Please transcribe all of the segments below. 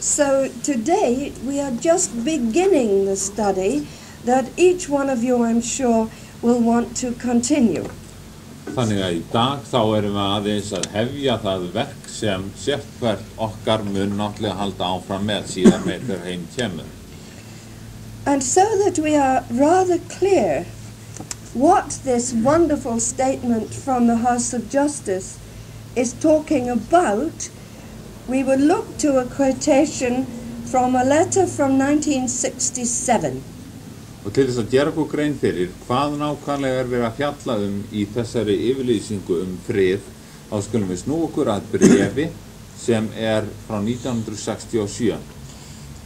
So today we are just beginning the study that each one of you, I'm sure, will want to continue. Þannig að í dag þá erum við aðeins að hefja það verk sem sérhvert okkar mun náttúrulega halda áfram með síðan meir heim kemur. And so that we are rather clear what this wonderful statement from the House of Justice is talking about, we will look to a quotation from a letter from 1967. Og til þess að gera okkur grein fyrir hvað nákvæmlega verið að fjalla í þessari yfirlýsingu frið, þá skulum við snúa okkur að bréfi sem frá 1967.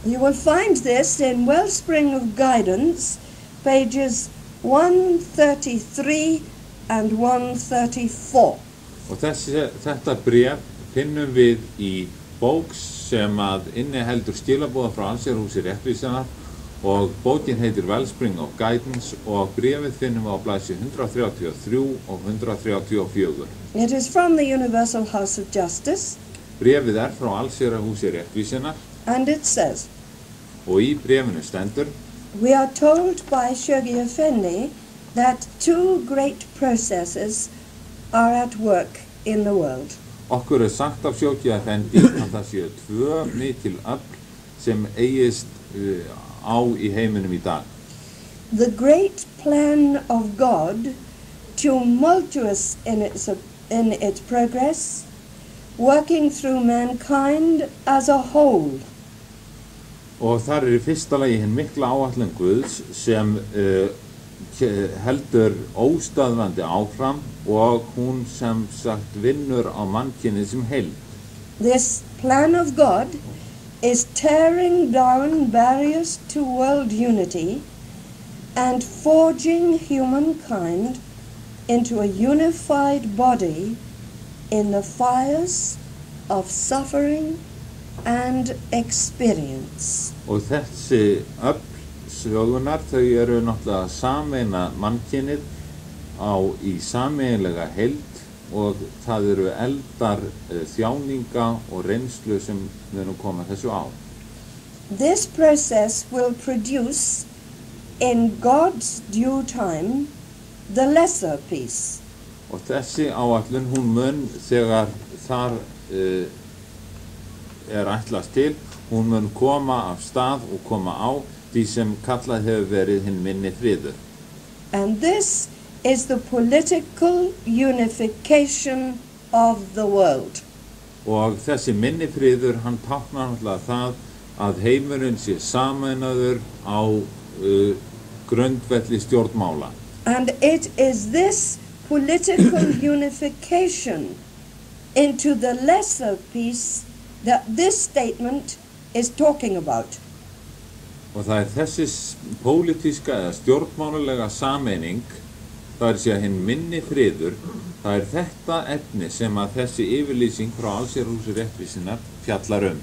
You will find this in Wellspring of Guidance, pages 133 and 134. Og þetta bréf finnum við í bók sem að inniheldur skilaboða frá Allsherjarhúsi réttvísinnar og bókin heitir Wellspring of Guidance og bréfið finnum við á blaðsíðu 133 og 134. It is from the Universal House of Justice. Bréfið frá Allsherjarhúsi réttvísinnar. And it says, og í bréfinu stendur, we are told by Shoghi Effendi that two great processes are at work in the world. Okkur sagt af Shoghi Effendi að það séu tvö mikil öfl sem eigist á í heiminum í dag. The great plan of God, tumultuous in its progress, working through mankind as a whole. Og þar í fyrsta lagi hinn mikla áætlun Guðs sem heldur óstöðvandi áfram og hún sem sagt vinnur á mannkynið sem heild. This plan of God is tearing down barriers to world unity and forging humankind into a unified body in the fires of suffering and experience. Og þessi öfl sögunar, þau náttúrulega að sameina mannkynið í sameiginlega heild og það eldar þjáninga og reynslu sem við koma þessu á. This process will produce in God's due time the lesser peace. Og þessi áætlun hún mun þegar þar ætlast til, hún mun koma af stað og koma á því sem kallað hefur verið hinn minni friður. And this is the political unification of the world. Og þessi minni friður, hann táknar náttúrulega það að heimurinn sé sameinaður á grundvelli stjórnmála. And it is this political unification into the lesser peace that this statement is talking about. Og það þessi pólitíska eða stjórnmálalega sameining, það sé hinn minni friður, það þetta efni sem að þessi yfirlýsing frá Allsherjarhúsi réttvísinnar fjallar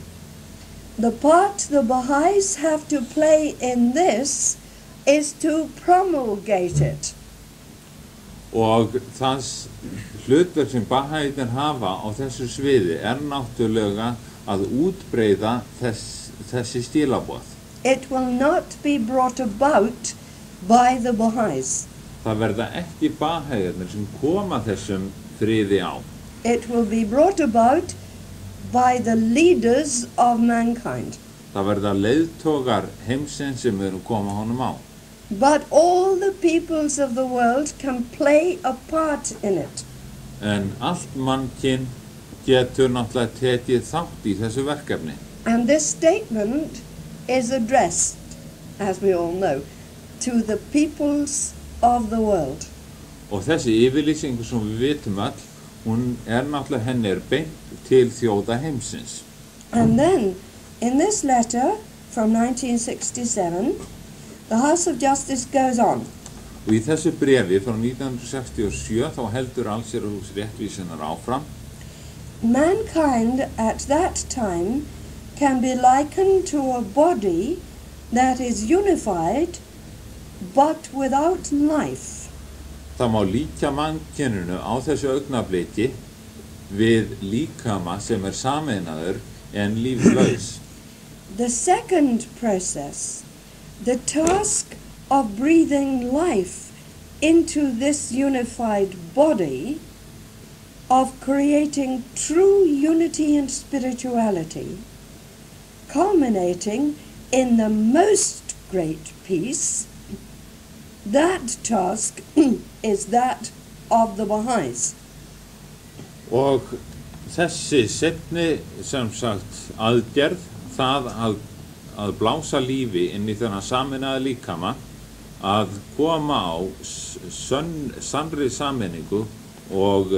The part the Baha'is have to play in this is to promulgate it. Og það hlutverk sem Baha'ítar hafa á þessu sviði náttúrulega að útbreiða þessi skilaboð. It will not be brought about by the Baha'is. Það verða ekki Baha'ítarnir sem koma þessum friði á. It will be brought about by the leaders of mankind. Það verða leiðtogar heimsins sem koma honum á. But all the peoples of the world can play a part in it. En allt mannkyn getur náttúrulega tekið þátt í þessu verkefni. And this statement is addressed, as we all know, to the peoples of the world. Og þessi yfirlýsingu sem við vitum öll, hún náttúrulega henni beint til þjóða heimsins. And then, in this letter from 1967, the House of Justice goes on. Og í þessu bréfi frá 1967 þá heldur Allsherjarhús réttvísinnar áfram. Mankind at that time can be likened to a body that is unified but without life. Það má líkja mannkyninu á þessu augnabliki við líkama sem sameinaður en líflaus. The second process, the task of breathing life into this unified body, of creating true unity and spirituality, culminating in the most great peace, that task is that of the Baha'is. Og þessi seinni sem sagt aðgerð, það að blása lífi inn í þennan sameinaða líkama, að koma á sannri sameiningu og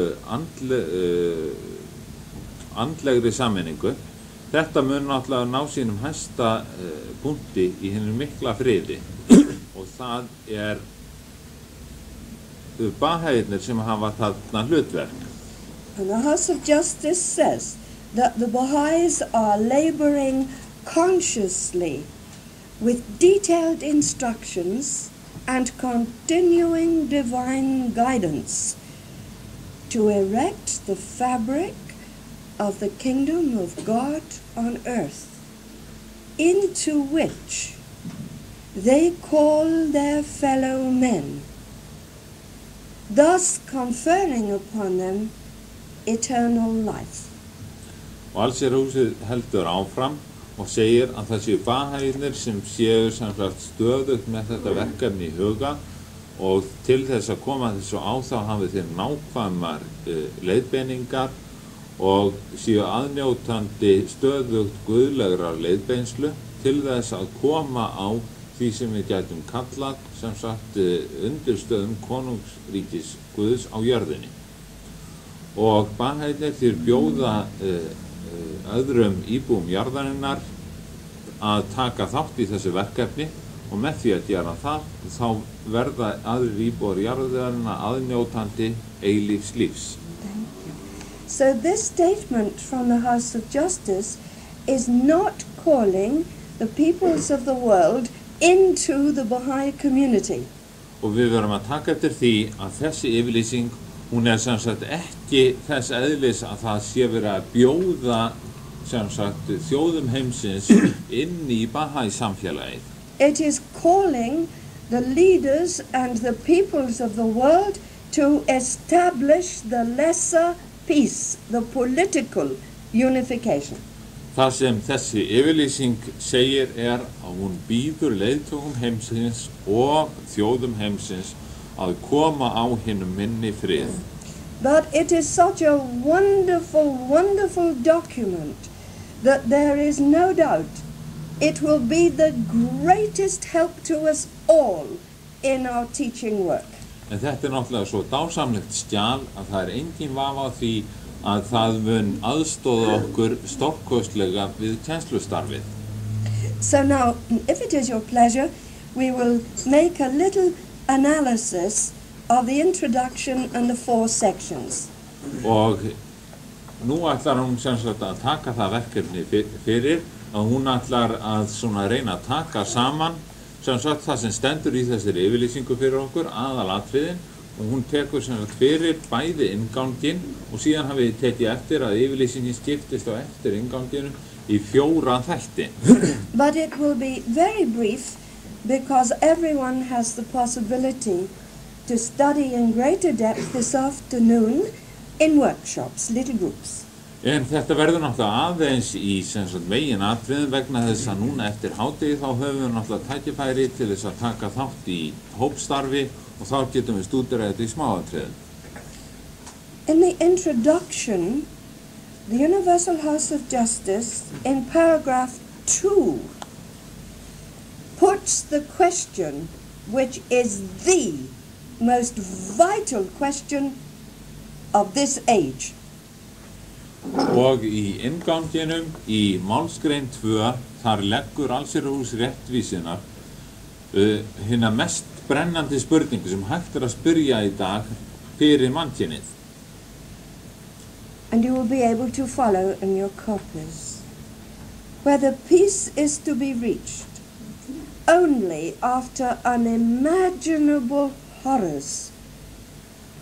andlegri sameiningu, þetta mun náttúrulega ná sínum hæsta punkti í hinum mikla friði og það Bahá'írnir sem hafa þarna hlutverk. And the House of Justice says that the Baha'is are laboring consciously with detailed instructions and continuing divine guidance to erect the fabric of the kingdom of God on earth, into which they call their fellow men, thus conferring upon them eternal life. Og allsherjarhúsið heldur áfram og segir að það séu Bahá'írnir sem séu samsagt stöðugt með þetta verkefni í huga og til þess að koma þessu á þá hafi þeir nákvæmar leiðbeiningar og séu aðnjótandi stöðugt guðlegrar leiðbeinslu til þess að koma á því sem við gætum kallað samsagt undirstöðum konungsríkis Guðs á jörðinni. Og Bahá'írnir þeir bjóða öðrum íbúum jarðarinnar að taka þátt í þessu verkefni og með því að gera það þá verða aðrir íbúar jarðarinnar aðnjótandi eilífs lífs. So this statement from the House of Justice is not calling the peoples of the world into the Bahá'í community. Og við verðum að taka eftir því að þessi yfirlýsing, hún sem sagt ekki þess eðlis að það sé verið að bjóða sem sagt þjóðum heimsins inn í Bahá'í samfélagið. It is calling the leaders and the peoples of the world to establish the lesser peace, the political unification. Það sem þessi yfirlýsing segir að hún býður leiðtogum heimsins og þjóðum heimsins að koma á hinum minni frið. But it is such a wonderful, wonderful document that there is no doubt it will be the greatest help to us all in our teaching work. En þetta náttúrulega svo dásamlegt skjal að það engin vafa á því að það mun aðstoða okkur stórkostlega við kennslustarfið. So now, if it is your pleasure, we will make a little analysis of the introduction and the 4 sections. Og nú ætlar hún sem sagt að taka það verkefni fyrir að hún ætlar að svona reyna að taka saman sem sagt það sem stendur í þessari yfirlýsingu fyrir okkur, aðalatriðin, og hún tekur sem sagt fyrir bæði innganginn og síðan hafið þið tekið eftir að yfirlýsingin skiptist á eftir innganginum í 4 þætti. But it will be very brief because everyone has the possibility to study in greater depth this afternoon in workshops, little groups. En þetta verður náttúrulega aðeins í sem sagt megin atriðum vegna þess að núna eftir hádegi þá höfum við náttúrulega tækifæri til þess að taka þátt í hópstarfi og þá getum við stúderað þetta í smáatriðum. In the introduction, the Universal House of Justice in paragraph 2 puts the question, which is the most vital question of this age. Og í innganginum í málsgrein 2 þar leggur allsherjarhús réttvísinnar hina mest brennandi spurningu sem hægt að spyrja í dag fyrir mannkynið. And you will be able to follow in your copies. Whether peace is to be reached only after unimaginable horrors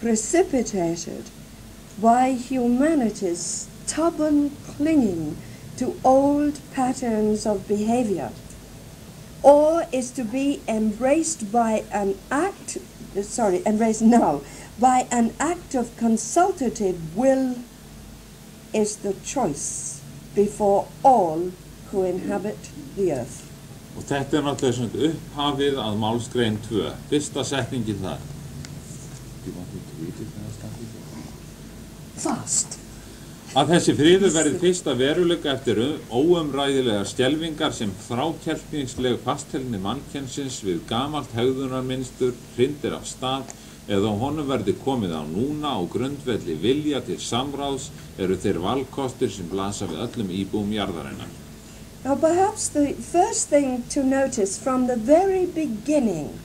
precipitated by humanity's stubborn clinging to old patterns of behavior, or is to be embraced by an act, embraced now, by an act of consultative will, is the choice before all who inhabit the earth. Og þetta náttúrulega svona upphafið að málsgrein 2. Fyrsta setningin þar. Do you want me to read it? Fast. Að þessi friður verði fyrsta veruleika eftir óumræðilegar skelfingar sem þrákeltningsleg fasthelni mannkynsins við gamalt hegðunarmynstur hrindir af stað eða honum verði komið á núna á grundvelli vilja til samráðs eru þeir valkostir sem blasa við öllum íbúum jarðarinnar. Now perhaps the first thing to notice from the very beginning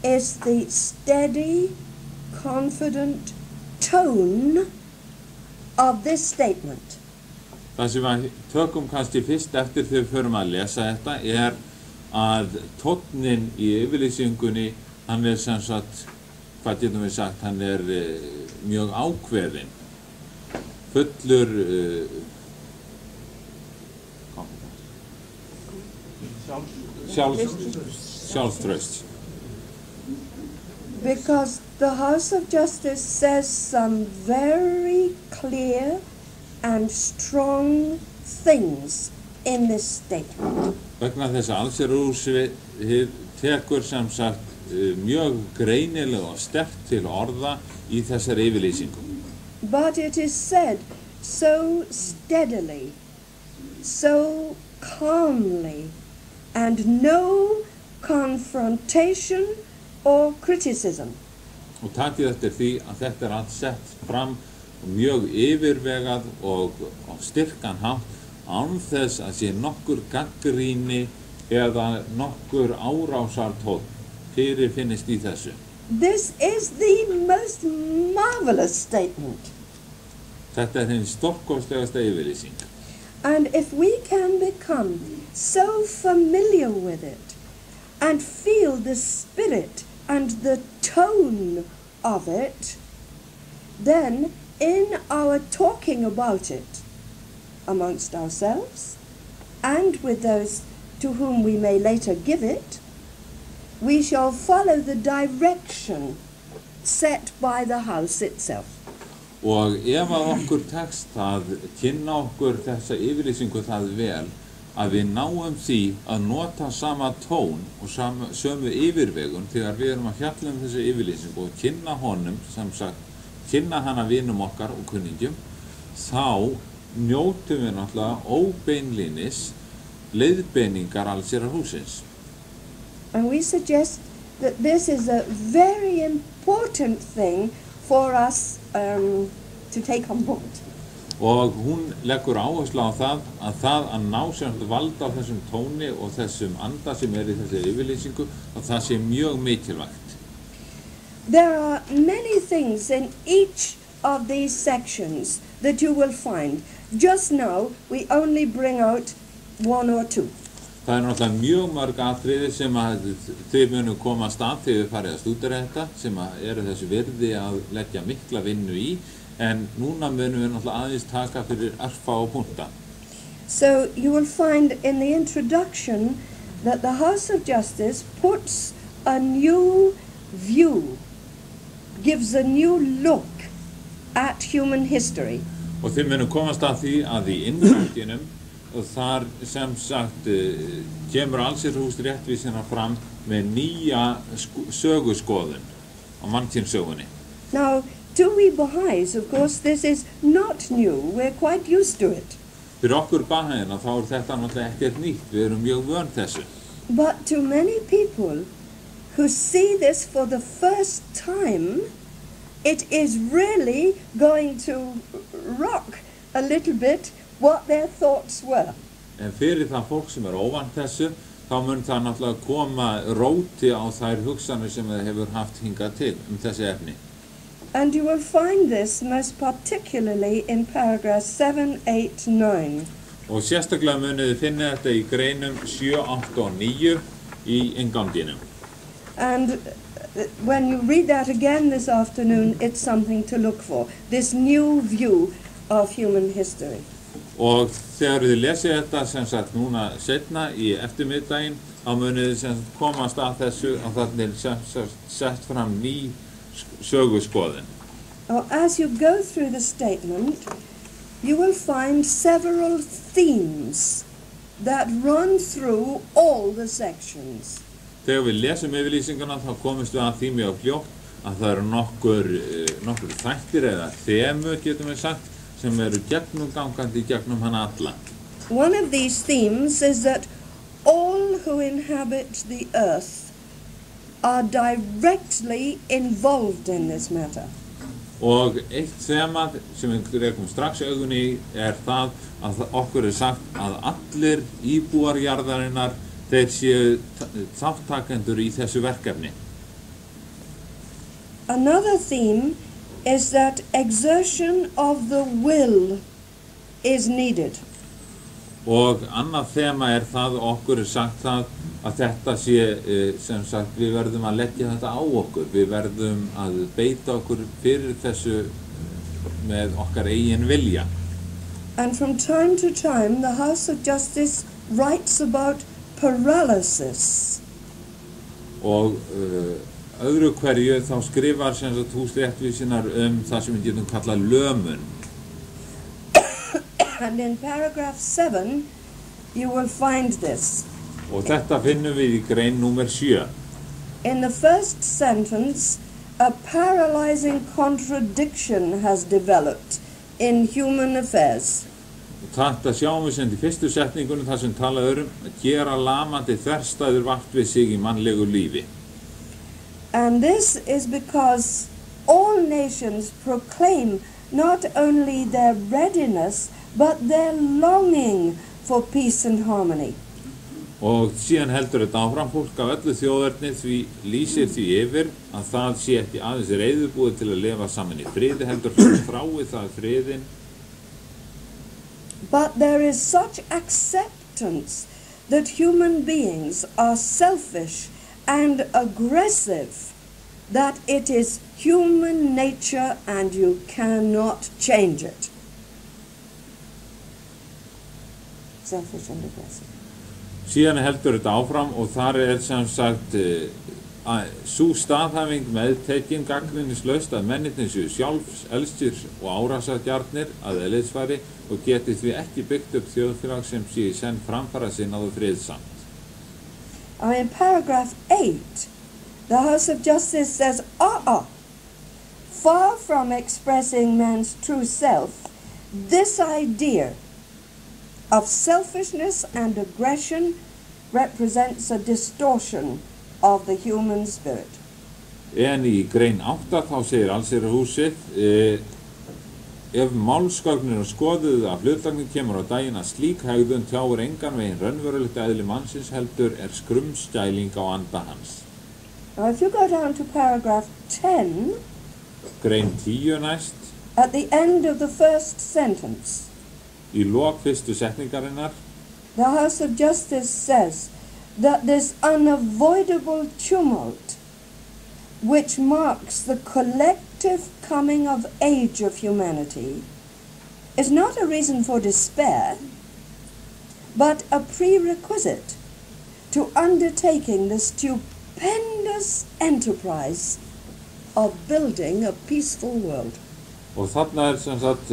is the steady, confident tone of this statement. Það sem við tökum kannski fyrst eftir þegar við förum að lesa þetta að tónninn í yfirlýsingunni, hann sem sagt, hvað getum við sagt, hann mjög ákveðinn, fullur sjálfstraust. Because the House of Justice says some very clear and strong things in this statement. Vegna þess að allsherjarhúsið tekur sem sagt mjög greinilega og sterkt til orða í þessari yfirlýsingu. But it is said so steadily, so calmly, and no confrontation or criticism. Og takið eftir því að þetta allt sett fram mjög yfirvegað og styrkan hátt án þess að sé nokkur gagnrýni eða nokkur árásartónn fyrirfinnist í þessu. This is the most marvelous statement. Þetta hinn stórkostlegasta yfirlýsing. And if we can become so familiar with it and feel the spirit and the tone of it, then in our talking about it amongst ourselves and with those to whom we may later give it, we shall follow the direction set by the house itself. Og ef að okkur tekst að kynna okkur þessa yfirlýsingu það vel, að við náum því að nota sama tón og sömu yfirvegun þegar við erum að fjalla þessu yfirlýsingu og kynna honum, sem sagt, kynna hana vinum okkar og kunningjum, þá njótum við náttúrulega óbeinlínis leiðbeiningar allsherjarhússins. And we suggest that this is a very important thing for us to take on board. Og hún leggur áherslu á það að ná sem valda á þessum tóni og þessum anda sem í þessari yfirlýsingu, að það sé mjög mikilvægt. There are many things in each of these sections that you will find. Just now we only bring out one or two. Það náttúrulega mjög mörg atriði sem að þið munu komast að þegar við farið að stúdera þetta, sem að þessu virði að leggja mikla vinnu í, en núna munum við náttúrulega aðeins taka fyrir örfá og punta. So you will find in the introduction that the House of Justice puts a new view, gives a new look at human history. Og þið munum komast að því að í innganginum og þar sem sagt kemur allsherjarhús réttvísina fram með nýja söguskoðun á mannkynssögunni. Now, to we Bahá'ís, of course, this is not new. We're quite used to it. Fyrir okkur Bahá'ína þá þetta náttúrulega ekkert nýtt. Við erum mjög vön þessu. But to many people who see this for the first time, it is really going to rock a little bit what their thoughts were. En fyrir það fólk sem óvant þessu, þá mun það náttúrulega koma róti á þær hugsanir sem það hefur haft hingað til þessi efni. And you will find this most particularly in paragraphs 7, 8, 9. Og sérstaklega munið þið finna þetta í greinum 7, 8 og 9 í innganginum. And when you read that again this afternoon, it's something to look for. This new view of human history. Og þegar þið lesið þetta sem sagt núna seinna í eftirmiðdaginn, þá munið þið sem sagt komast að þessu að þarna sem sagt sett fram ný söguskoðun. As you go through the statement, you will find several themes that run through all the sections. Þegar við lesum yfirlýsinguna þá komumst við að því mjög fljótt að það eru nokkur þættir eða þemu, getum við sagt, sem eru gegnumgangandi gegnum hana alla. One of these themes is that all who inhabit the earth are directly involved in this matter. Og eitt þema sem við rekum strax augun í það að okkur sagt að allir íbúar jarðarinnar þeir séu þáttakendur í þessu verkefni. Another theme is that exertion of the will is needed. Og annað þema það okkur sagt það að þetta sé sem sagt við verðum að leggja þetta á okkur, við verðum að beita okkur fyrir þessu með okkar eigin vilja. And from time to time the House of Justice writes about paralysis. Og öðru hverju þá skrifar sem sagt hús réttvísinnar það sem við getum kallað lömun. And in paragraph 7 you will find this. Og þetta finnum við í grein númer 7. In the first sentence, a paralyzing contradiction has developed in human affairs. Þetta sjáum við sem í fyrstu setningunum þar sem talað að gera lamandi þverstæður vart við sig í mannlegu lífi. And this is because all nations proclaim not only their readiness but their longing for peace and harmony. Og síðan heldur þetta áfram, fólk af öllu þjóðerni lýsir því yfir að það sé ekki aðeins reiðubúið til að lifa saman í friði, heldur þrái það friðinn. But there is such acceptance that human beings are selfish and aggressive that it is human nature and you cannot change it. Selfish and aggressive. Síðan heldur þetta áfram og þar sem sagt sú staðhæfing meðtekin gagnrýnislaust að mennirnir séu sjálfs, elstir og árásargjarnir að eðlisfari og geti því ekki byggt upp þjóðfélag sem sé í senn framfara sinnað og friðsamt. In paragraph 8, the House of Justice says, far from expressing man's true self, this idea of selfishness and aggression represents a distortion of the human spirit. En í grein 8 þá segir allsherjarhúsið ef málsgögnin skoðuð af hlutlægni kemur á daginn að slík hegðun tjáir engan veginn raunverulegt eðli mannsins heldur skrumskæling á anda hans. Now if you go down to paragraph 10, grein 10 næst, at the end of the first sentence, í lok fyrstu setningarinnar, the House of Justice says that this unavoidable tumult which marks the collective coming of age of humanity is not a reason for despair, but a prerequisite to undertaking the stupendous enterprise of building a peaceful world. Og þarna sem sagt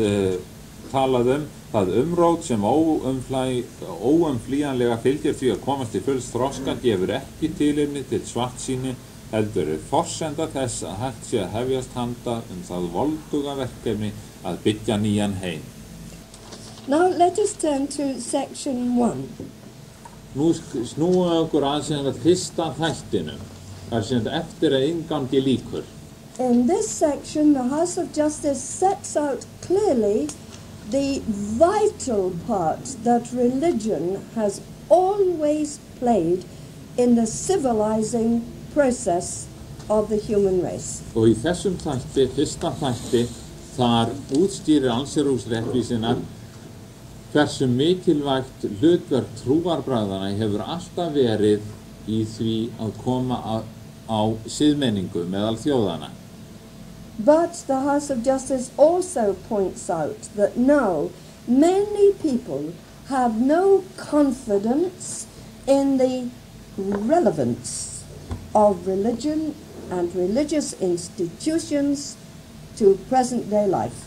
talað það umrót sem óumflýjanlega fylgir því að komast til fulls þroska gefur ekki tilefni til svartsýni heldur forsenda þess að hægt sé að hefjast handa það volduga verkefni að byggja nýjan heim. Now let us turn to section 1. Nú snúum við okkur að fyrsta þættinum, þar sem eftir að inngangi lýkur. In this section, the House of Justice sets out clearly the vital part that religion has always played in the civilizing process of the human race. Og í þessum þætti, fyrsta þætti, þar útstýrir allsherjarhús réttvísinnar hversu mikilvægt hlutverk trúarbragðanna hefur alltaf verið í því að koma á siðmenningu meðal þjóðanna. But the House of Justice also points out that now many people have no confidence in the relevance of religion and religious institutions to present-day life.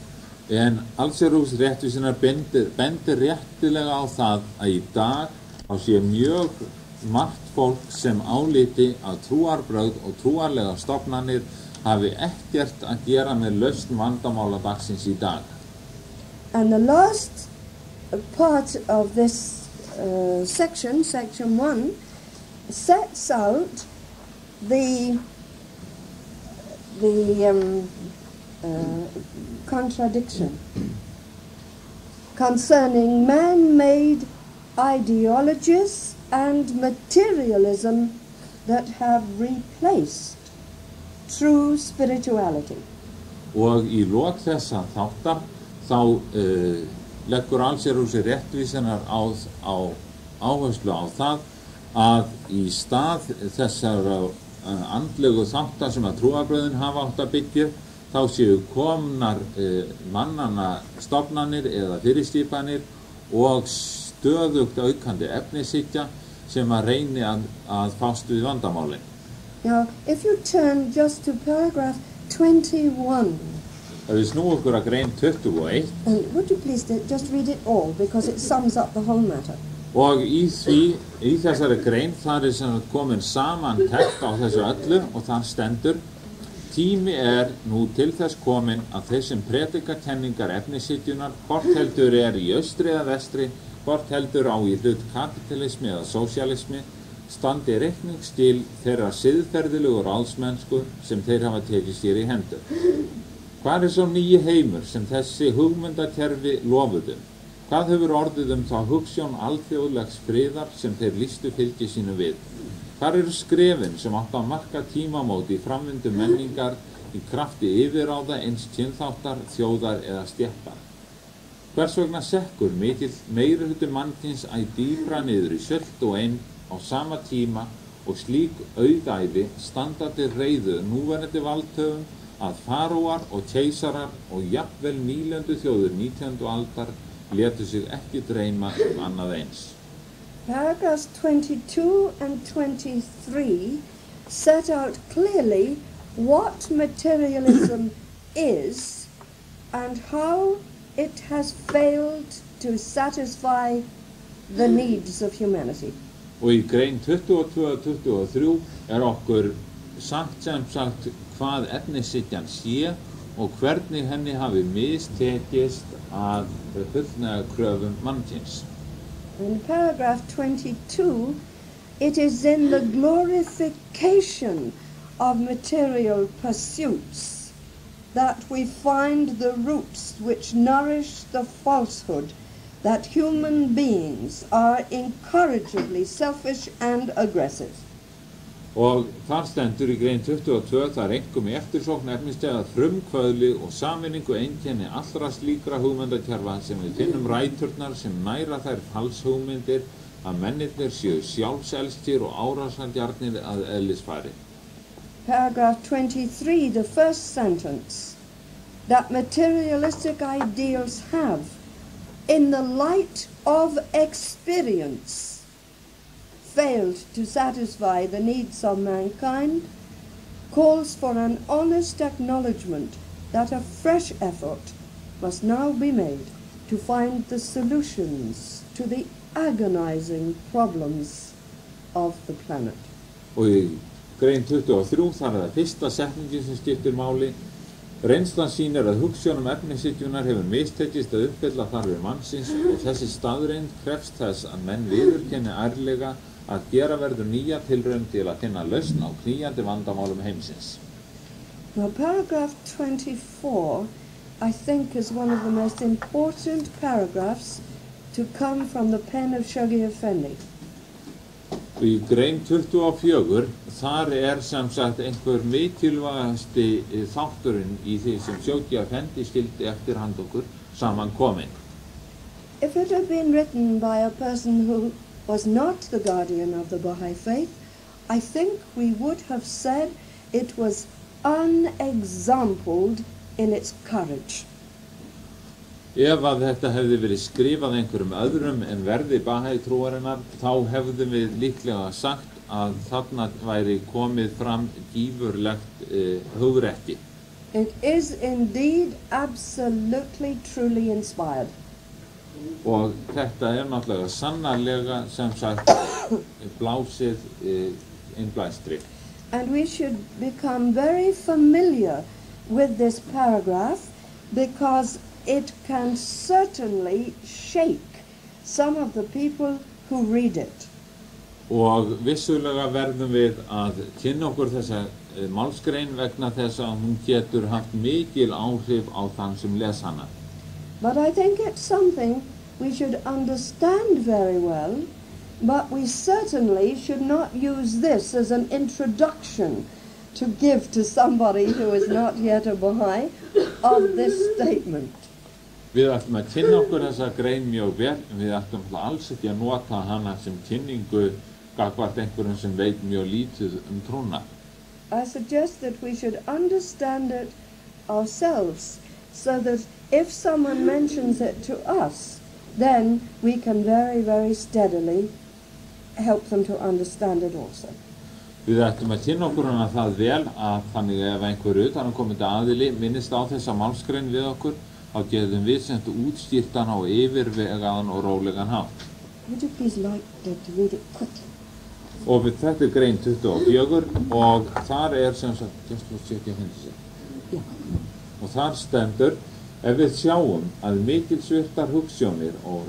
En allsherjarhúsréttvísinar bendir réttilega á það að í dag þá sé mjög margt fólk sem áliti að trúarbrögð og trúarlega stofnanir hafi ekkert að gera með lausn vandamála dagsins í dag. And the last part of this section 1, sets out the contradiction concerning man-made ideologies and materialism that have replaced true spirituality. Og í lok þessa þáttar þá leggur allsherjarhúsið réttvísinar á áherslu á það að í stað þessar andlegu þáttar sem að trúarbrögðin hafa átt að byggja þá séu komnar mannanna stofnanir eða fyrirskipanir og stöðugt aukandi efnishyggja sem að reyni að fást við vandamálin. Now, if you turn just to paragraph 21. Ef við snúum okkur að grein 21. And would you please just read it all, because it sums up the whole matter. Og í þessari grein þar sem komin saman tekt á þessu öllu og þar stendur: Tími nú til þess komin að þeir sem predika kenningar efnishyggjunnar, hvort heldur í austri eða vestri, hvort heldur á í hlut kapitalismi eða sósíalismi, standi reikningsskil þeirra siðferðilegu ráðsmennsku sem þeir hafa tekið sér í hendur. Hvar sá nýji heimur sem þessi hugmyndakerfi lofuðu? Hvað hefur orðið þá hugsjón alþjóðlegs friðar sem þeir lýstu fylgi sínu við? Hvar eru skrefin sem áttu að marka tímamót í framvindu menningar í krafti yfirráða eins kynþáttar, þjóðar eða stéttar? Hvers vegna sekkur meirihluti mannkyns dýpra niður í sult og einn á sama tíma og slík auðæfi standa til reiðu núverandi valdhöfum að faraóar og keisarar og jafnvel nýlendu þjóðir 19. aldar létu sig ekki dreyma annað eins. Paragraphs 22 and 23 set out clearly what materialism is and how it has failed to satisfy the needs of humanity. Og í grein 22 og 23 okkur sagt sem sagt hvað efnishyggjan sé og hvernig henni hafi mistekist að fullnægja kröfum mannkyns. In paragraph 22, it is in the glorification of material pursuits that we find the roots which nourish the falsehood that human beings are incorrigibly selfish and aggressive. Og þar stendur í grein 22 þar einkum í eftirsókn efnislega frumkvöðli og sameiningu einkenni allra slíkra hugmyndakerfa sem við finnum ræturnar sem næra þær falshugmyndir að mennirnir séu sjálfselstir og árásargjarnir að eðlisfari. Paragraph 23, the first sentence, that materialistic ideals have, in the light of experience, failed to satisfy the needs of mankind, calls for an honest acknowledgement that a fresh effort must now be made to find the solutions to the agonizing problems of the planet. Og í grein 23 þar það fyrsta setningin sem skiptir máli. Reynslan sýnir að hugsjónum efnishyggjunnar hefur mistekist að uppfylla þarfir mannsins og þessi staðreynd krefst þess að menn viðurkenni ærlega að gera verður nýja tilraun til að finna lausn á knýjandi vandamálum heimsins. Now, paragraph 24, I think, is one of the most important paragraphs to come from the pen of Shoghi Effendi. Í grein 24, þar sem sagt einhver mikilvægasti þátturinn í því sem Shoghi Effendi skildi eftir hand okkur saman komin. If it had been written by a person who was not the guardian of the Bahá'í faith, I think we would have said it was unexampled in its courage. Ef að þetta hefði verið skrifað einhverjum öðrum en verði Bahá'í trúarinnar, þá hefðum við líklega sagt að þarna væri komið fram gífurlegt hugrekki. It is indeed absolutely truly inspired. Og þetta náttúrulega sannarlega sem sagt blásið innblæstri. And we should become very familiar with this paragraph because it can certainly shake some of the people who read it. Og vissulega verðum við að kynna okkur þessa málsgrein vegna þess að hún getur haft mikil áhrif á þann sem les hana. But I think it's something we should understand very well, but we certainly should not use this as an introduction to give to somebody who is not yet a Bahá'í of this statement. Við ætlum að kynna okkur þessa grein mjög vel, en við ætlum alls ekki að nota hana sem kynningu gagnvart einhverjum sem veit mjög lítið trúna. I suggest that we should understand it ourselves, so that if someone mentions it to us, then we can very, very steadily help them to understand it also. Við ætlum að kynna okkur hana það vel að þannig ef einhver utanaðkomandi aðili minnist á þessa málsgrein við okkur, þá getum við sem útskýrt hana á yfirvegaðan og rólegan hátt. Would you please like to read it quickly? Og þetta grein 24 og þar sem sagt, og þar stendur, ef við sjáum að mikilsvirtar hugsjónir og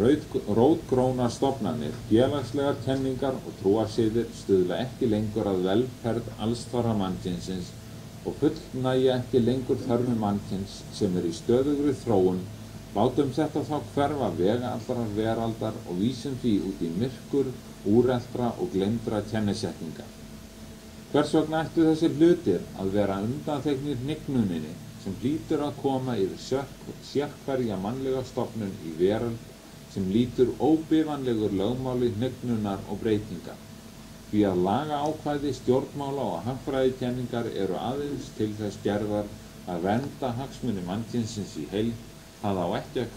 rótgrónar stofnanir, félagslegar kenningar og trúarsiðir stuðla ekki lengur að velferð allsþara mannkynsins og fullnægja ekki lengur þörfum mannkyns sem í stöðugri þróun, látum þetta þá hverfa vega allrar veraldar og vísum því út í myrkur, úreltra og gleymdra kennisetninga. Hvers vegna ættu þessir hlutir að vera undanþegnir hnignuninni sem hlýtur að koma yfir sérhverja mannlega stofnun í veröld sem lýtur óbifanlegur lögmáli hnignunar og breytinga. Því að lagaákvæði, stjórnmála og hagfræðikenningar eru aðeins til þess gerðar að vernda hagsmuni mannkynsins í heild, það á ekki að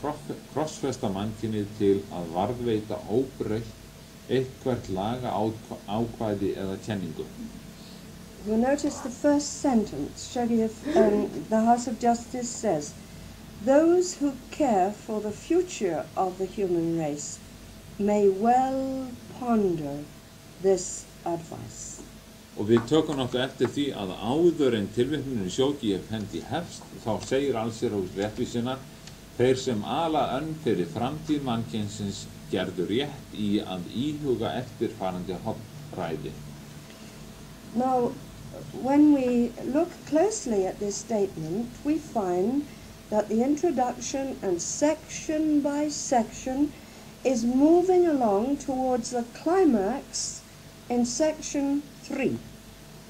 krossfesta mannkynið til að varðveita óbreytt eitthvert lagaákvæði eða kenningu. You'll notice the first sentence, the House of Justice says, those who care for the future of the human race may well ponder this advice. Og við tökum nokkuð eftir því að áður en tilvitnunin sjóki hendi hefst, þá segir allsherjarhús réttvísinnar, þeir sem ala önn fyrir framtíð mannkynsins gerðu rétt í að íhuga eftirfarandi hoppræði. Now, when we look closely at this statement, we find that the introduction and section by section is moving along towards the climax in section 3.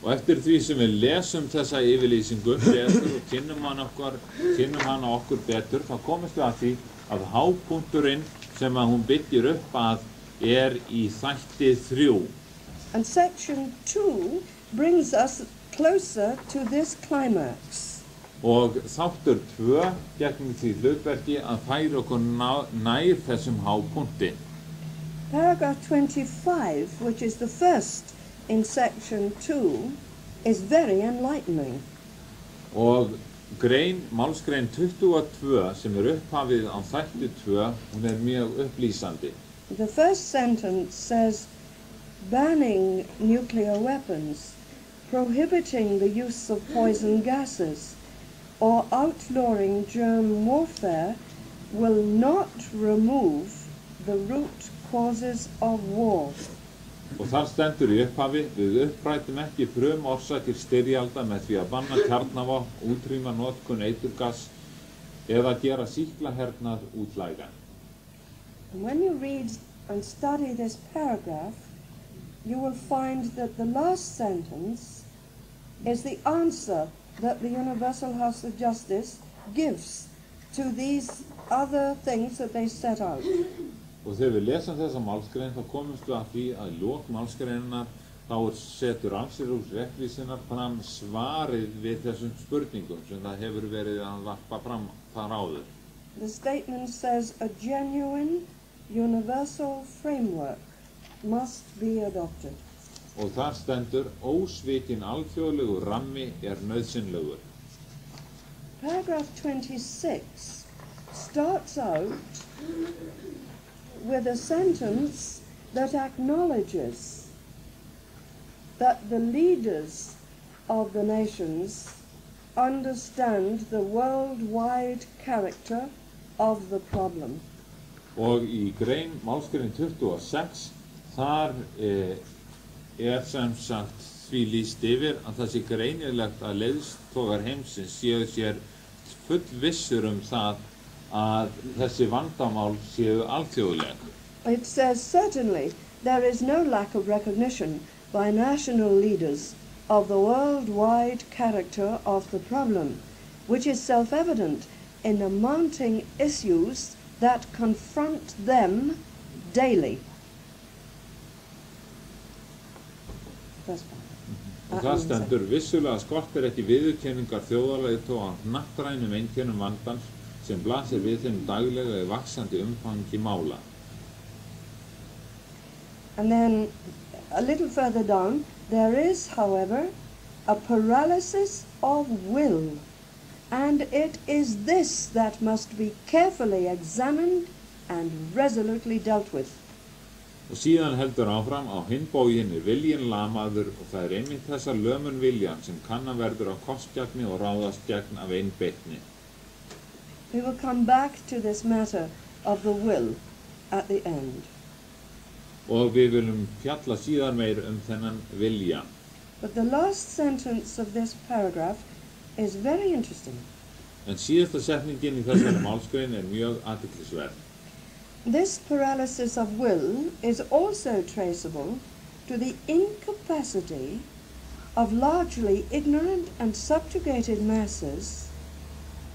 Og eftir því sem við lesum þessa yfirlýsingu betur og kynnum hana okkur betur, þá komumst við að því að hápunkturinn sem að hún byggir upp að í þætti 3. And section 2 brings us closer to this climax. Og þáttur 2 gegnir því hlutverki að færa okkur nær þessum hápunkti. Paragraph 25, which is the first in section 2, is very enlightening. Og málsgrein 22 sem upphafið á þætti 2, hún mjög upplýsandi. The first sentence says, banning nuclear weapons, prohibiting the use of poison gases, or outlawing germ warfare will not remove the root causes of war. Og þar stendur í upphafi, við upprætum ekki frumorsakir styrjalda með því að banna kjarnavopn, útrýma notkun eiturgass eða gera sýklahernað útlægan. When you read and study this paragraph, you will find that the last sentence is the answer that the Universal House of Justice gives to these other things that they set out. Og þegar við lesum þessa málsgrein, þá komumst við að því að í lok málsgreinar þá setur allsherjarhús réttvísinnar fram svarið við þessum spurningum sem það hefur verið að varpa fram þar áður. the statement says a genuine, universal framework must be adopted. Og þar stendur ósvikinn alþjóðlegu rammi nauðsynlegur. Paragraph 26 starts out with a sentence that acknowledges that the leaders of the nations understand the worldwide character of the problem. Og í málsgrein 26, þar sem sagt því lýst yfir að það sé greinilegt að leiðtogar heimsins séu sér fullvissir það að þessi vandamál séu alþjóðleg. It says certainly there is no lack of recognition by national leaders of the worldwide character of the problem, which is self-evident in the mounting issues that confront them daily. Og það stendur vissulega skortir ekki viðurkenningar þjóðarleiðtoga á hnattrænum einkennum vandans sem blasir við þeim daglega í vaxandi umfangi mála. And then a little further down, there is, however, a paralysis of will, and it is this that must be carefully examined and resolutely dealt with. Og síðan heldur áfram á hinn bóginn viljinn lamaður og það einmitt þessa lömun viljan sem kann að verður á kostgæfni og ráðast gegn af einbeitni. We will come back to this matter of the will at the end. Og við viljum fjalla síðan meir þennan vilja. But the last sentence of this paragraph is very interesting. En síðasta setningin í þessari málsgrein mjög athyglisverð. This paralysis of will is also traceable to the incapacity of largely ignorant and subjugated masses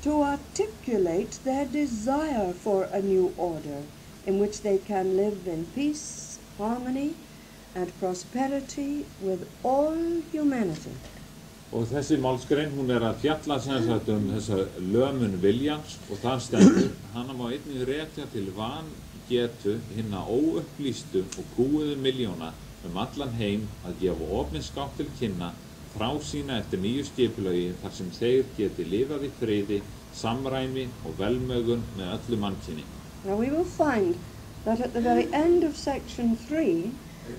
to articulate their desire for a new order in which they can live in peace, harmony, and prosperity with all humanity. Og þessi málsgrein hún að fjalla sem sagt þessa lömun viljans og þar stendur hana má einnig rekja til vangetu hinna óupplýstu og kúuðu milljóna allan heim að gefa opinskátt til kynna þrásýna eftir nýju skipulagi þar sem þeir geti lifað í friði, samræmi og velmegun með öllu mannkyni. Now we will find that at the very end of section 3,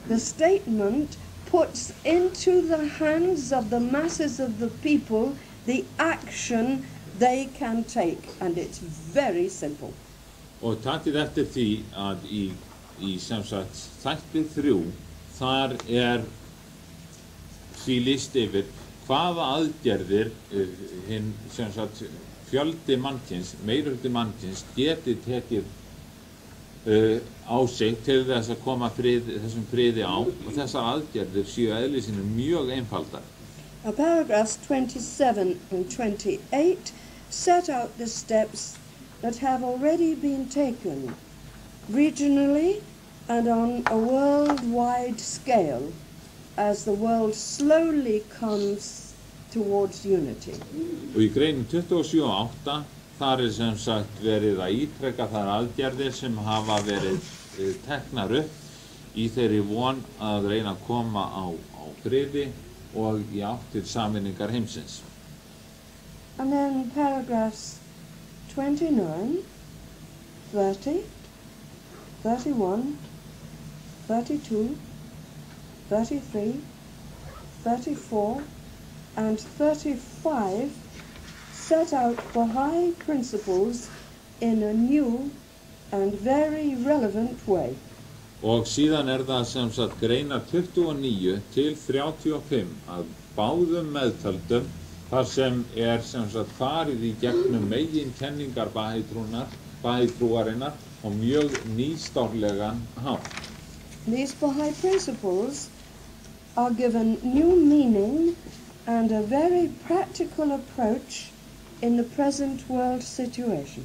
the statement puts into the hands of the masses of the people the action they can take, and it's very simple. Og takið eftir því að í sem sagt þætti 3 þar því lýst yfir hvaða aðgerðir hinn sem sagt fjöldi mannkyns, meirihluti mannkyns geti tekið á sig til þess að koma þessum friði á og þessar aðgerðir séu eðli sínu mjög einfaldar. Now paragraphs 27 and 28 set out the steps that have already been taken regionally and on a worldwide scale as the world slowly comes towards unity. Og í greinum 27 og 8 þar sem sagt verið að ítreka þær aðgerðir sem hafa verið teknar upp í þeirri von að reyna að koma á friði og í átt til sameiningar heimsins. And then paragraphs 29, 30, 31, 32, 33, 34, and 35 set out Bahá'í principles in a new and very relevant way. Og síðan það sem sagt greinar 29 til 35 að báðum meðtöldum þar sem sem sagt farið í gegnum meginkenningar Bahá'í-trúarinnar og mjög nýstárlegan hátt. These Bahá'í principles are given new meaning and a very practical approach in the present world situation.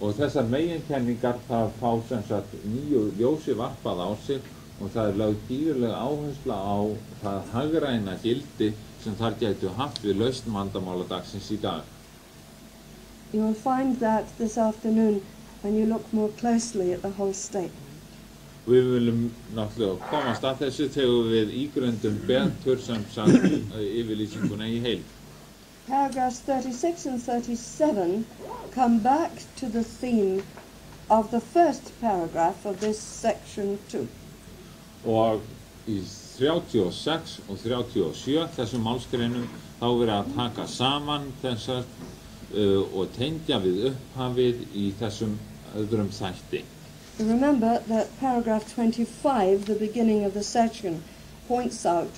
Og þessar meginkenningar það fá sem sagt nýju ljósi varpað á sig og það lögð gífurleg áhersla á það hagræna gildi sem þar gætu haft við lausn vandamála dagsins í dag. You will find that this afternoon when you look more closely at the whole statement. Við viljum náttúrulega komast að þessu þegar við ígröndum betur sem sagt yfirlýsinguna í heild. Paragraphs 36 and 37 come back to the theme of the first paragraph of this section 2. Og í 36 og 37 þessum málsgreinum þá verið að taka saman þessar og tengja við upphafið í þessum öðrum þætti. Remember that paragraph 25, the beginning of the section, points out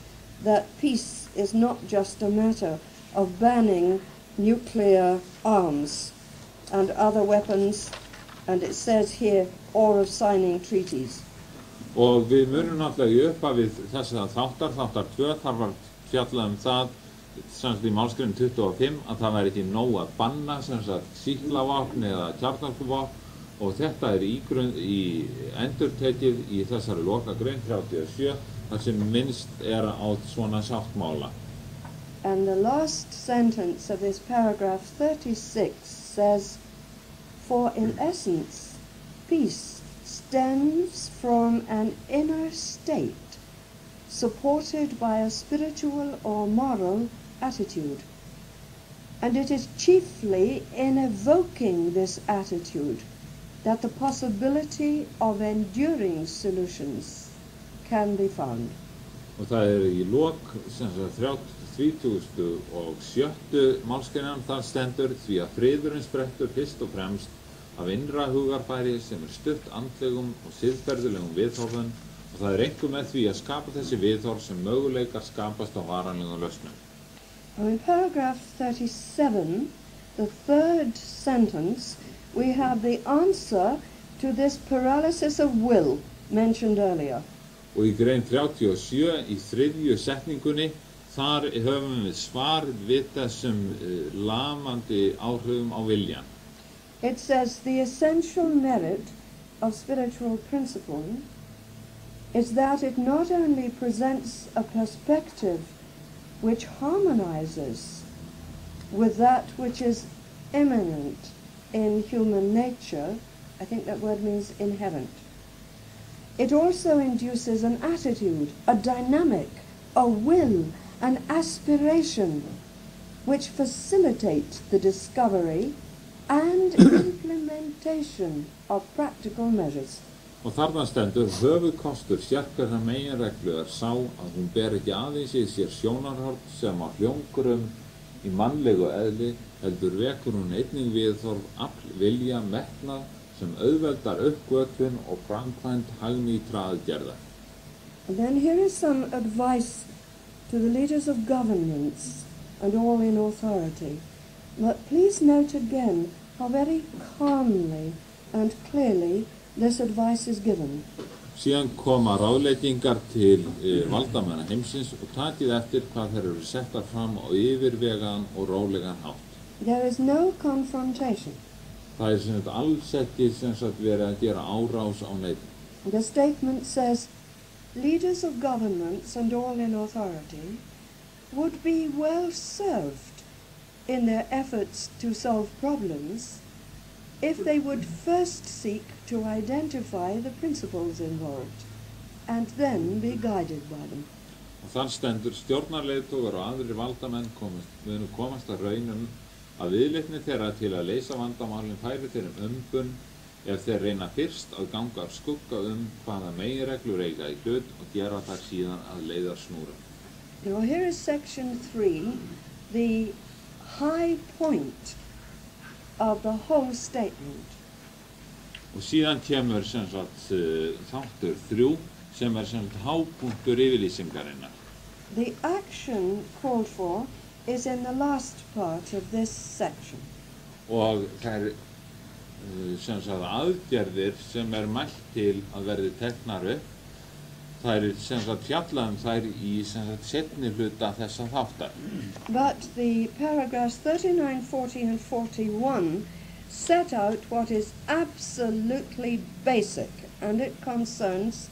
that peace is not just a matter of banning nuclear arms and other weapons, and it says here, or of signing treaties. Og við munum náttúrulega í upphafið þessar þáttar 2, þar var fjallað það, sem sagt í málsgrein 25, að það væri ekki nóg að banna sem sagt sýklavopn eða kjarnorkuvopn, og þetta í endurtekið í þessari lokagrein 37, þar sem minnst á svona sáttmála. And the last sentence of this paragraph 36 says, for in essence, peace stems from an inner state supported by a spiritual or moral attitude. And it is chiefly in evoking this attitude that the possibility of enduring solutions can be found. Og það í lok sem sagt 37. málsgreinar þar stendur því að friðurinn sprettur fyrst og fremst af innra hugarfæri sem stutt andlegum og siðferðilegum viðhorfum og það einkum með því að skapa þessi viðhorf sem möguleikar skapast á varanlegum lausnum. In paragraph 37, the third sentence, we have the answer to this paralysis of will mentioned earlier. Og í grein 37 í þriðju setningunni, þar höfum við svar við þessum lamandi áhrifum á viljan. It says the essential merit of spiritual principle is that it not only presents a perspective which harmonizes with that which is immanent in human nature, I think that word means inherent. It also induces an attitude, a dynamic, a will, an aspiration, which facilitate the discovery and implementation of practical measures. Og þarna stendur höfuðkostur sérhverrar meginreglu sá að hún ber ekki aðeins í sér sjónarhorn sem á hljómgrum í mannlegu eðli, heldur vekur hún einnig viðhorf afl vilja metnað sem auðveldar uppgötvun og framkvæmd hagnýtra aðgerða. And then here is some advice to the leaders of governments and all in authority. But please note again how very calmly and clearly this advice is given. Síðan koma ráðleggingar til valdamanna heimsins og takið eftir hvað þeir eru settar fram á yfirvegaðan og rólegan hátt. There is no confrontation. Það sem sagt alls ekki sem sagt verið að gera árás á neinn. The statement says, leaders of governments and all in authority would be well served in their efforts to solve problems if they would first seek to identify the principles involved and then be guided by them. Og þar stendur stjórnarleiðtogar og aðrir valdamenn munu komast að raunum að viðleitni þeirra til að leysa vandamálin færi þeirra umbun ef þeir reyna fyrst að ganga af skugga hvaða meginreglur eiga í hlut og gera þær síðan að leiðarsnúrum. Now here is section 3, the high point of the whole statement. Og síðan kemur sem sagt þáttur 3 sem sem sagt hápunktur yfirlýsingarinnar. The action called for is in the last part of this section. Og þær sem sagt aðgerðir sem mælt til að verði teknar upp, þær sem sagt fjallað þær í sem sagt seinni hluta þessa þáttar. But the paragraphs 39, 40 and 41 set out what is absolutely basic, and it concerns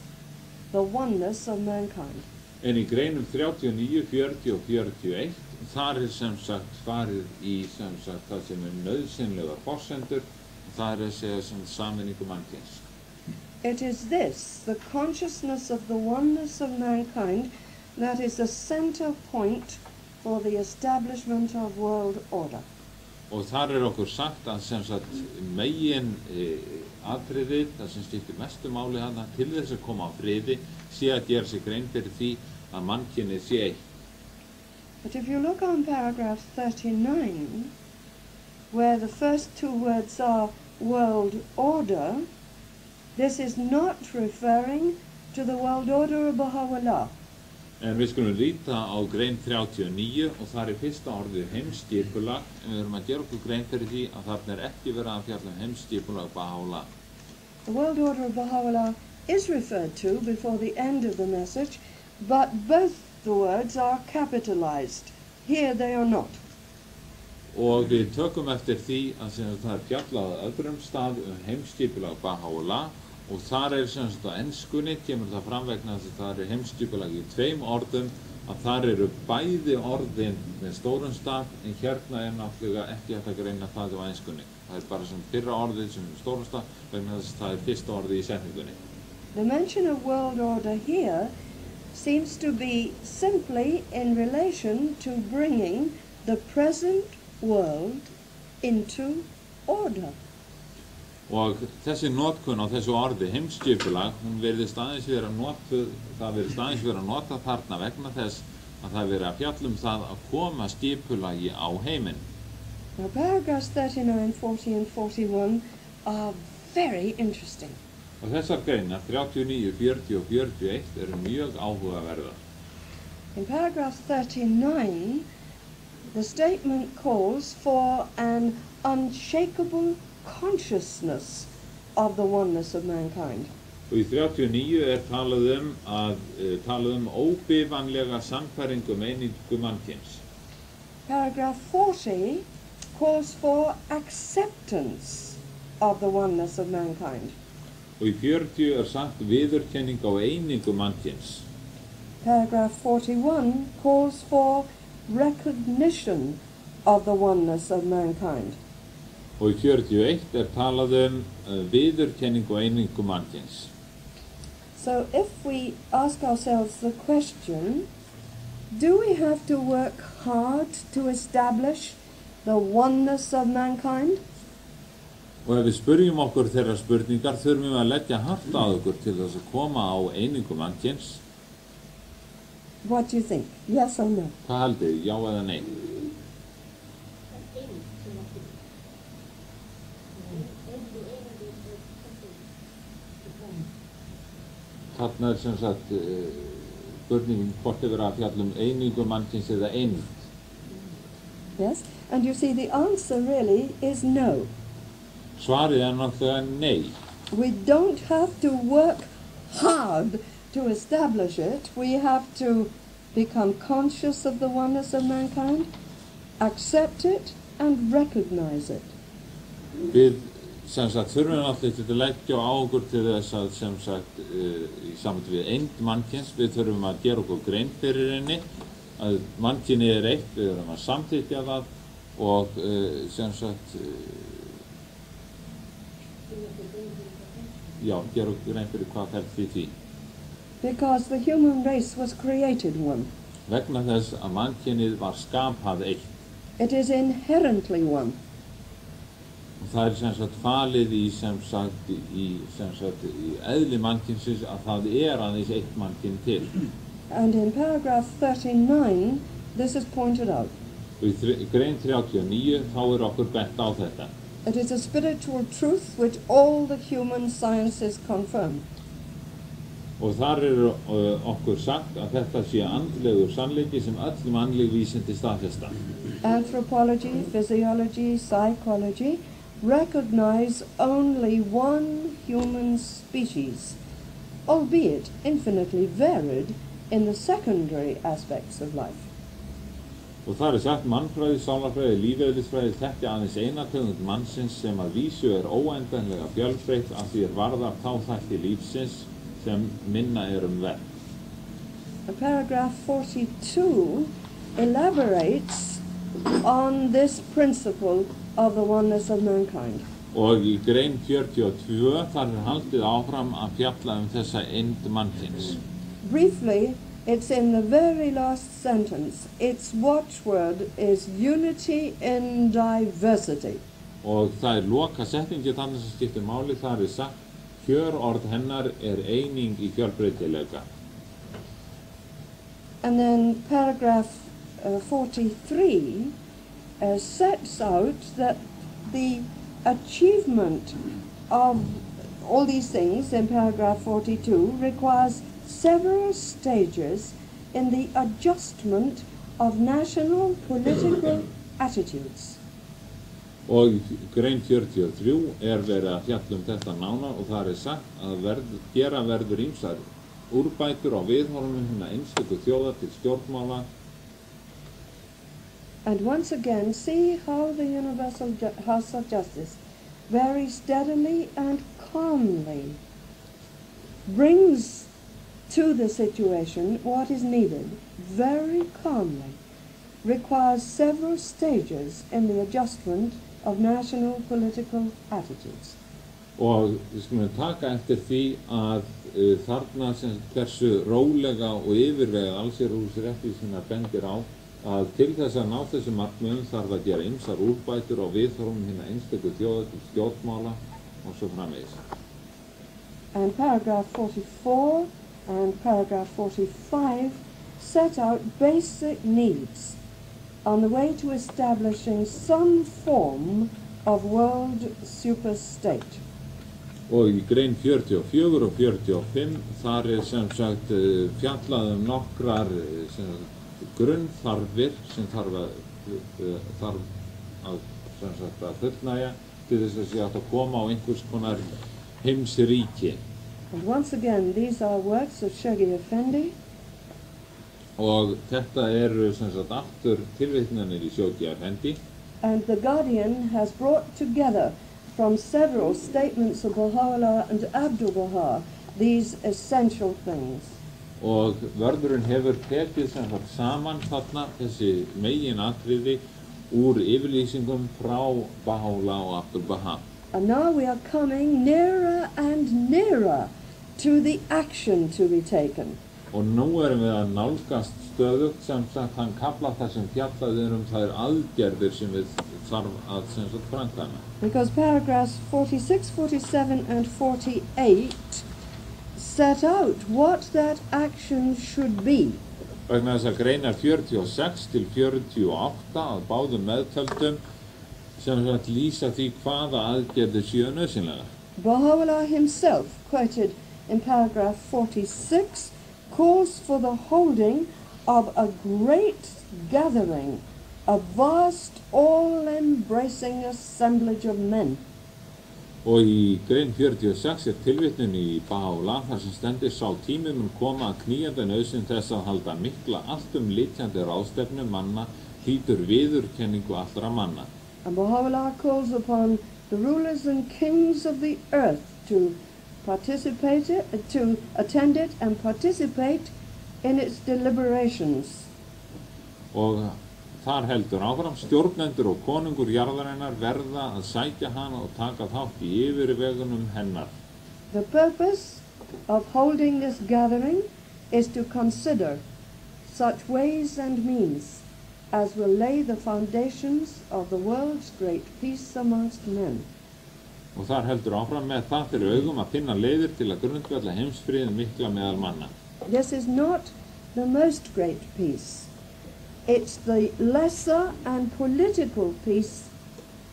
the oneness of mankind. En í greinum 39, 40 og 41, þar sem sagt farið í sem sagt það sem nauðsynlegar forsendur, þar segja sem sameiningu mannkyns. It is this, the consciousness of the oneness of mankind, that is the center point for the establishment of world order. Og þar okkur sagt að sem sagt megin atriðið, það sem skiptir mestu máli hana til þess að koma á friði, sé að gera sig grein fyrir því að mannkynið sé eitt. But if you look on paragraph 39, where the first two words are world order, this is not referring to the world order of Baha'u'llah. En við skulum líta á grein 39 og þar fyrsta orðið heimsskipulag, en við erum að gera okkur grein fyrir því að þarna ekki verið að fjalla heimsskipulag Bahá'u'llah. The world order of Baha'u'llah is referred to before the end of the message, but both the words are capitalized. Here they are not. Og við tökum eftir því að það fjallað öðrum stað heimsskipulag Bahá'u'llah og þar sem sagt á enskunni kemur það fram vegna þess að það heimsskipulag í tveim orðum, að þar bæði orðin með stórum staf, en hérna náttúrulega ekki hægt að greina það á enskunni. Það bara sem fyrra orðið sem stórum staf vegna þess að það fyrsta orðið í setningunni. The mention of world order here seems to be simply in relation to bringing the present world into order. Og þessi notkun á þessu orði heimsskipulag, hún virðist aðeins vera notuð, það virðist aðeins vera notað þarna vegna þess að það verið að fjalla það að koma skipulagi á heiminn. Now paragraphs 39, 40 and 41 are very interesting. Og þessar greinar 39, 40 og 41 mjög áhugaverðar. In paragraph 39, the statement calls for an unshakable consciousness of the oneness of mankind. Og í 39 talað óbifanlega sannfæringu einingu mannkyns. Paragraph 40 calls for acceptance of the oneness of mankind. Og í 40 sagt viðurkenning á einingu mannkyns. Paragraph 41 calls for recognition of the oneness of mankind. Og í 41 talað viðurkenning á einingu mannkyns. So if we ask ourselves the question, do we have to work hard to establish the oneness of mankind? Og ef við spyrjum okkur þeirra spurningar, þurfum við að leggja hart að okkur til þess að koma á einingu mannkyns. What do you think? Yes or no? Hvað haldið, já eða nei? Þarna sem sagt spurningin hvort verið að fjalla einingu mannkyns eða eining. Yes, and you see the answer really is no. Svarið náttúrulega nei. We don't have to work hard to establish it. We have to become conscious of the oneness of mankind, accept it, and recognize it. Við sem sagt þurfum náttúrulega til að leggja á okkur til þess að sem sagt í sambandi við eind mannkyns, við þurfum að gera okkur grein fyrir henni, að mannkynið eitt, við þurfum að samþykkja það og sem sagt já, gera okkur grein fyrir hvað felst í því. Because the human race was created one. Vegna þess að mannkynið var skapað eitt. It is inherently one. Og það sem sagt falið í eðli mannkynsins að það aðeins eitt mannkyn til. And in paragraph 39, this is pointed out. Og í grein 39 þá okkur bent á þetta. It is a spiritual truth which all the human sciences confirm. Og þar okkur sagt að þetta sé andlegur sannleiki sem öll mannleg vísindi staðfesta. Anthropology, physiology, psychology recognize only one human species, albeit infinitely varied in the secondary aspects of life. Og þar sagt mannfræði, sálarfræði, lífeðlisfræði þekkja aðeins eina tegund mannsins sem að vísu óendanlega fjölbreytt að því varðar þá þætti lífsins sem minna verð. Paragraph 42 elaborates on this principle of the oneness of mankind. Og í grein 42 þar haldið áfram að fjalla þessa eind mannkyns. Briefly, it's in the very last sentence. Its watchword is unity in diversity. Og það loka setningi þannig sem skiptir máli, þar sagt, kjörorð hennar eining í fjölbreytileika. And then paragraph 43 sets out that the achievement of all these things in paragraph 42 requires several stages in the adjustment of national political attitudes. Og í grein 43 verið að fjalla þetta nánar og þar sagt að gera verður ýmsar úrbætur á viðhorfum hinna einstöku þjóða til stjórnmála. And once again, see how the universal house of justice very steadily and calmly brings to the situation what is needed, very calmly, requires several stages in the adjustment of national political attitudes. Og við skulum taka eftir því að þarna sem hversu rólega og yfirvegað allsherjarhúsréttvísina bendir á að til þess að ná þessu markmiðum þarf að gera ýmsar úrbætur á viðhorfum hinna einstöku þjóða til stjórnmála og svo framvegis. And paragraph 44 and paragraph 45 set out basic needs on the way to establishing some form of world superstate. Og í grein 44 og 45 þar sem sagt fjallað nokkrar grunnþarfir sem þarf að fullnægja til þess að sé hægt að koma á einhvers konar heimsríki. And once again, these are works of Shoghi Effendi. Og þetta sem sagt aftur tilvitnanir í Shoghi Effendi. And the Guardian has brought together from several statements of Baha'u'llah and Abdul Baha these essential things. Og vörðurinn hefur tekið sem sagt saman þarna þessi meginatriði úr yfirlýsingum frá Bahá'u'llah og Abdul Baha. And now we are coming nearer and nearer to the action to be taken. Og nú erum við að nálgast stöðugt sem sagt hann kafla það sem fjallaði þær aðgerðir sem við þarf að sem sagt framkvæma. Because paragraphs 46, 47 and 48 set out what that action should be. Vegna þess að greinar 46 til 48 að báðum meðtöldum sem sagt lýsa því hvaða aðgerðir séu nauðsynlegar. Baha'u'llah himself, quoted in paragraph 46, calls for the holding of a great gathering, a vast, all-embracing assemblage of men. Og í grein 46 tilvitnun í Bahá'u'llah þar sem stendur sá tími mun koma að knýjandi nauðsyn þess að halda mikla alltumlykjandi ráðstefnu manna hlýtur viðurkenningu allra manna. And Baha'u'llah calls upon the rulers and kings of the earth to attend it and participate in its deliberations. Og þar heldur áfram stjórnendur og konungur jarðarinnar verða að sækja hana og taka þátt í yfirvegunum hennar. The purpose of holding this gathering is to consider such ways and means as will lay the foundations of the world's great peace amongst men. Og þar heldur áfram með það fyrir augum að finna leiðir til að grundvalla heimsfriðin mikla meðal manna. This is not the most great peace. It's the lesser and political peace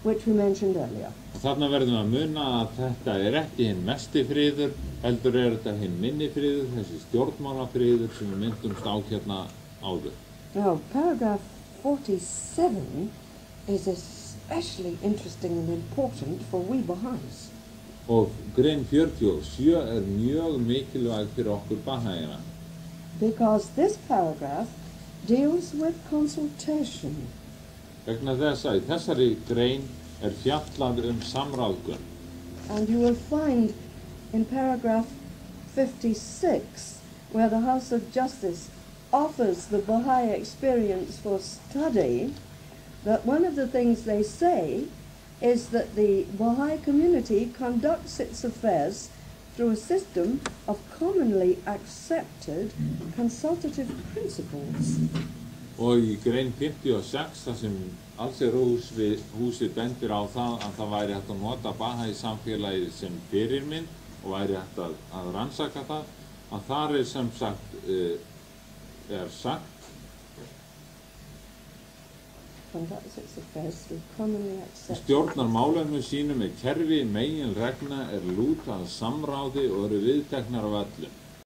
which we mentioned earlier. Og þarna verðum að muna að þetta ekki hinn mesti friður, heldur þetta hinn minni friður, þessi stjórnmálafriður sem við myndumst á hérna áður. Now, paragraph 47 is especially interesting and important for we Baha'is. Og grein 47 mjög mikilvæg fyrir okkur Bahá'ína. Because this paragraph deals with consultation. Vegna þess að í þessari grein fjallað samráðgun. And you will find in paragraph 56 where the House of Justice offers the Bahá'í experience for study, that one of the things they say is that the Bahá'í community conducts its affairs through a system of commonly accepted consultative principles. Og í grein 56 þar sem allsherjarhúsið bendir á það að það væri hægt að nota Bahá'í samfélagið sem fyrirmynd og væri hægt að rannsaka það, að þar sem sagt sagt stjórnar málefnum sínum með kerfi meginreglna lúta að samráði og eru viðteknar af öllum.